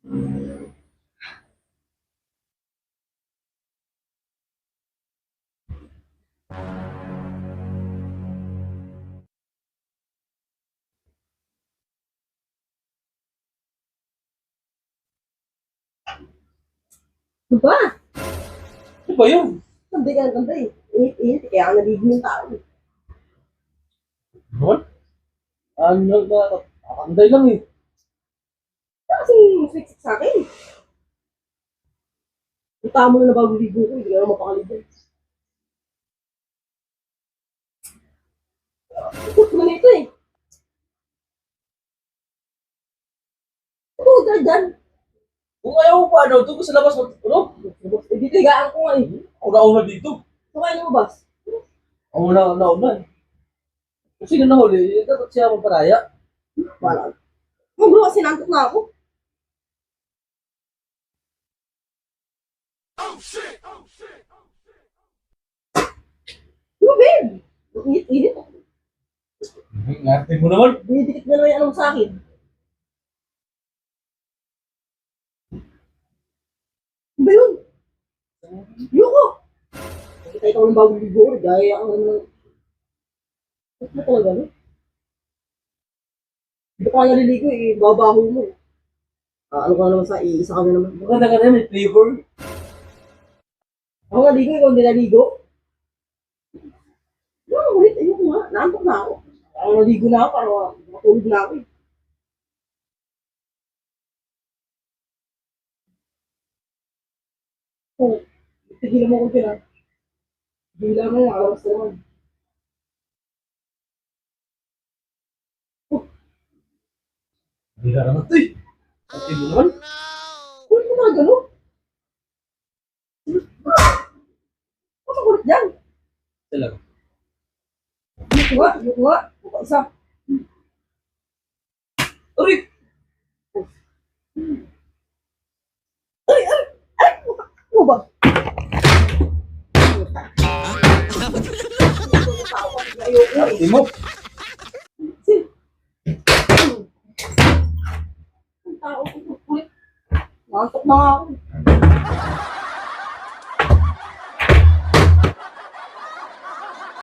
Ano ba? Ano ba yun? Sabi ka ng ganda eh. Init-init, kaya ang naligo yung tao. Ano? Ano ba? Anday lang eh. Kasi siksik sa akin. Yung tamo na bago ligo ko, hindi ka na mapakaligo. Ikot mo nito eh. Oo, dyan. Kung ayaw mo pa, ano, doon ko sa labas, ano? Eh, dito higaan ko nga eh. Ako na dito. So, kaya niyo ba? Ako na. Kasi na nahuli, dapat siya magparaya. Wala. Magulo kasi nantok na ako. Ano, babe? Init-init. Ngarte mo naman. Dinidikit na naman yung anong sa akin. Ano ba yun? Yoko! Nakita ikaw ng bagong ligo, gaya ang ano. Ano talaga, no? Hindi ka naliligo eh, babaho mo eh. Ano ka naman sa iisa ka na naman. Maganda ka na, may flavor. Ako naligo, ikaw hindi naligo. Ano, ulit, ayoko nga, naantok na ako. Ako naligo na ako, para matulog na ako eh. Oh, tigilan mo ko sila. Tigilan mo, nakalawas na naman. Hindi ka naman ito eh. Ngarte mo naman. Kulit mo na gano'n. Ano kulit dyan? Talaga. Yung nga. Buka isa. Uy! Ano ba? Ayoko. Ngarte mo. Ang tao ko kulit. Nantok na nga ako.